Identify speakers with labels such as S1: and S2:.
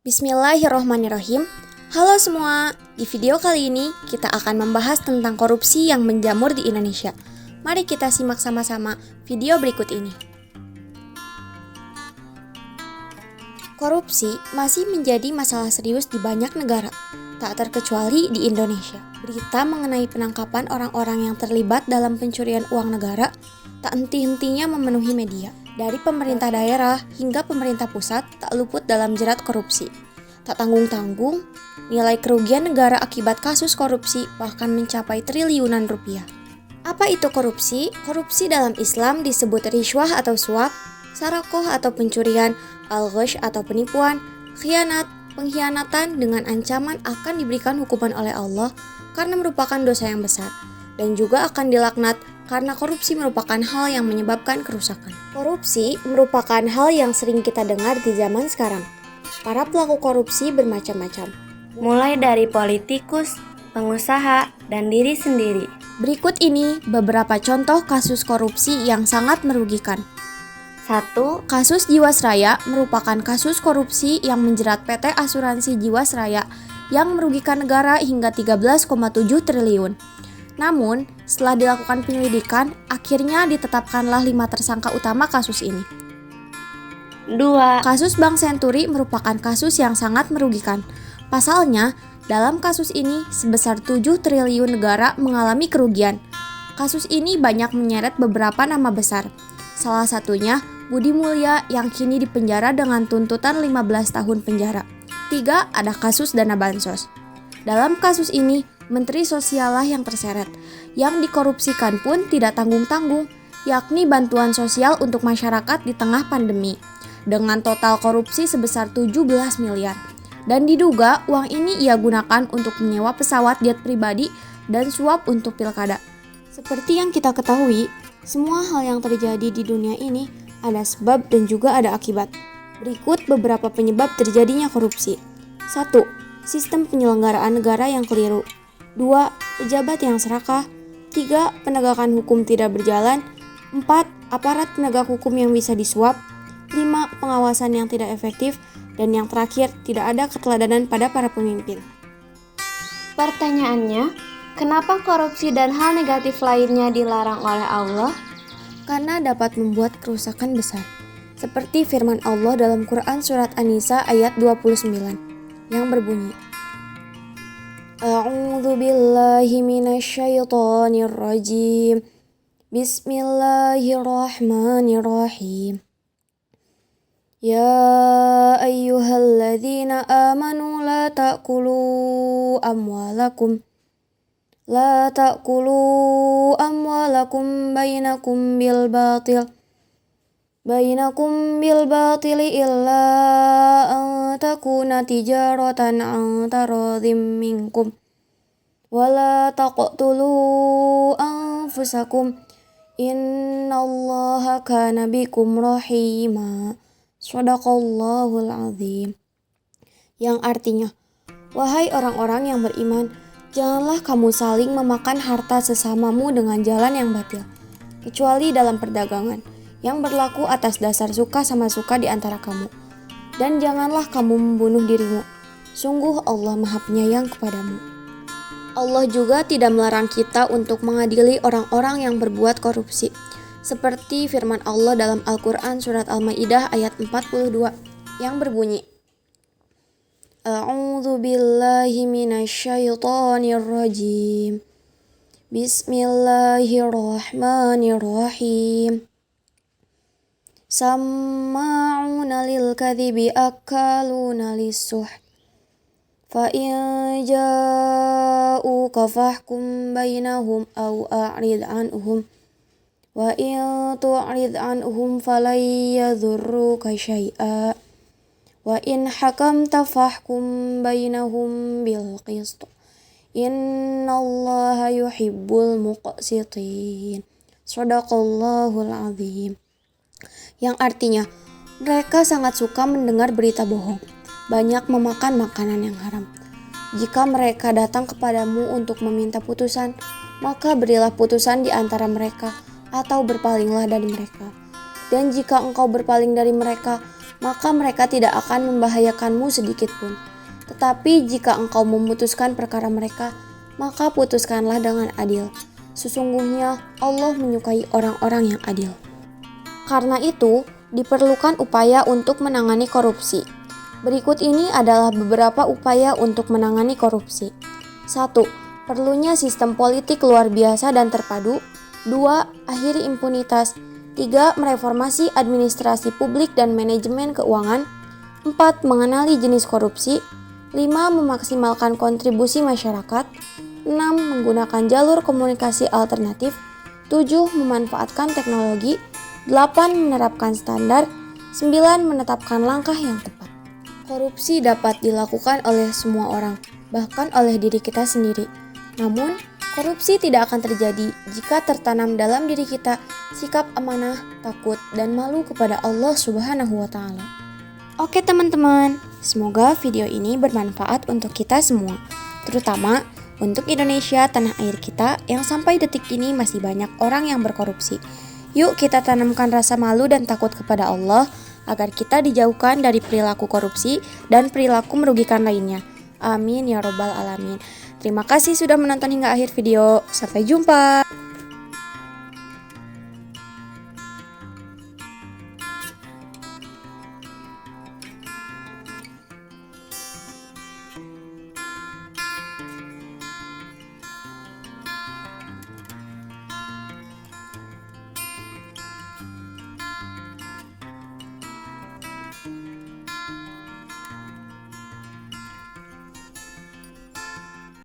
S1: Bismillahirrohmanirrohim. Halo semua, di video kali ini kita akan membahas tentang korupsi yang menjamur di Indonesia. Mari kita simak sama-sama video berikut ini. Korupsi masih menjadi masalah serius di banyak negara, tak terkecuali di Indonesia. Berita mengenai penangkapan orang-orang yang terlibat dalam pencurian uang negara tak henti-hentinya memenuhi media. Dari pemerintah daerah hingga pemerintah pusat tak luput dalam jerat korupsi. Tak tanggung-tanggung, nilai kerugian negara akibat kasus korupsi bahkan mencapai triliunan rupiah. Apa itu korupsi? Korupsi dalam Islam disebut rishwah atau suap, sarakoh atau pencurian, al-ghash atau penipuan, khianat, pengkhianatan dengan ancaman akan diberikan hukuman oleh Allah karena merupakan dosa yang besar, dan juga akan dilaknat karena korupsi merupakan hal yang menyebabkan kerusakan. Korupsi merupakan hal yang sering kita dengar di zaman sekarang. Para pelaku korupsi bermacam-macam,
S2: mulai dari politikus, pengusaha, dan diri sendiri.
S1: Berikut ini beberapa contoh kasus korupsi yang sangat merugikan.
S2: 1.
S1: Kasus Jiwasraya merupakan kasus korupsi yang menjerat PT Asuransi Jiwasraya yang merugikan negara hingga 13,7 triliun. Namun, setelah dilakukan penyelidikan, akhirnya ditetapkanlah 5 tersangka utama kasus ini.
S2: 2.
S1: Kasus Bank Senturi merupakan kasus yang sangat merugikan. Pasalnya, dalam kasus ini sebesar 7 triliun negara mengalami kerugian. Kasus ini banyak menyeret beberapa nama besar. Salah satunya Budi Mulya yang kini dipenjara dengan tuntutan 15 tahun penjara. 3. Ada kasus dana bansos. Dalam kasus ini, Menteri Sosial lah yang terseret. Yang dikorupsikan pun tidak tanggung-tanggung, yakni bantuan sosial untuk masyarakat di tengah pandemi, dengan total korupsi sebesar 17 miliar. Dan diduga uang ini ia gunakan untuk menyewa pesawat jet pribadi dan suap untuk pilkada. Seperti yang kita ketahui, semua hal yang terjadi di dunia ini ada sebab dan juga ada akibat. Berikut beberapa penyebab terjadinya korupsi. 1. Sistem penyelenggaraan negara yang keliru. 2. Pejabat yang serakah. 3. Penegakan hukum tidak berjalan. 4. Aparat penegak hukum yang bisa disuap. 5. Pengawasan yang tidak efektif. Dan yang terakhir, tidak ada keteladanan pada para pemimpin.
S2: Pertanyaannya, kenapa korupsi dan hal negatif lainnya dilarang oleh Allah?
S1: Karena dapat membuat kerusakan besar. Seperti firman Allah dalam Quran Surat An-Nisa ayat 29 yang berbunyi, A'udzu billahi minasyaitonir rajim. Bismillahirrahmanirrahim. Ya ayyuhalladzina amanu la ta'kulu amwalakum bainakum bil batili illa an takuna tijaratan an taradhim minkum wala taqtulu anfusakum innallaha kana bikum rahima. Shadaqallahul azim. Yang artinya, wahai orang-orang yang beriman, janganlah kamu saling memakan harta sesamamu dengan jalan yang batil, kecuali dalam perdagangan yang berlaku atas dasar suka sama suka di antara kamu. Dan janganlah kamu membunuh dirimu. Sungguh Allah Maha Penyayang kepadamu. Allah juga tidak melarang kita untuk mengadili orang-orang yang berbuat korupsi. Seperti firman Allah dalam Al-Quran Surat Al-Ma'idah ayat 42 yang berbunyi, A'udzu billahi minasyaitonir rajim. Bismillahirrahmanirrahim. Samma'una lil kadhibi akaluna lis-suh. Fa in ja'uka fahkum bainahum aw a'rid anhum. Wa in tu'rid anhum falan yadhurruka syai'a. Wa in hakamta fahkum bainahum bil qist. Innallaha yuhibbul muqsitin. Shadaqallahul azim. Yang artinya, mereka sangat suka mendengar berita bohong, banyak memakan makanan yang haram. Jika mereka datang kepadamu untuk meminta putusan, maka berilah putusan di antara mereka, atau berpalinglah dari mereka. Dan jika engkau berpaling dari mereka, maka mereka tidak akan membahayakanmu sedikit pun. Tetapi jika engkau memutuskan perkara mereka, maka putuskanlah dengan adil. Sesungguhnya Allah menyukai orang-orang yang adil. Karena itu, diperlukan upaya untuk menangani korupsi. Berikut ini adalah beberapa upaya untuk menangani korupsi. 1. Perlunya sistem politik luar biasa dan terpadu. 2. Akhiri impunitas. 3. Mereformasi administrasi publik dan manajemen keuangan. 4. Mengenali jenis korupsi. 5. Memaksimalkan kontribusi masyarakat. 6. Menggunakan jalur komunikasi alternatif. 7. Memanfaatkan teknologi. 8. Menerapkan standar. 9. Menetapkan langkah yang tepat. Korupsi dapat dilakukan oleh semua orang, bahkan oleh diri kita sendiri. Namun, korupsi tidak akan terjadi jika tertanam dalam diri kita sikap amanah, takut, dan malu kepada Allah Subhanahu wa Ta'ala. Oke teman-teman, semoga video ini bermanfaat untuk kita semua, terutama untuk Indonesia, tanah air kita yang sampai detik ini masih banyak orang yang berkorupsi. Yuk kita tanamkan rasa malu dan takut kepada Allah agar kita dijauhkan dari perilaku korupsi dan perilaku merugikan lainnya. Amin ya robbal alamin. Terima kasih sudah menonton hingga akhir video. Sampai jumpa.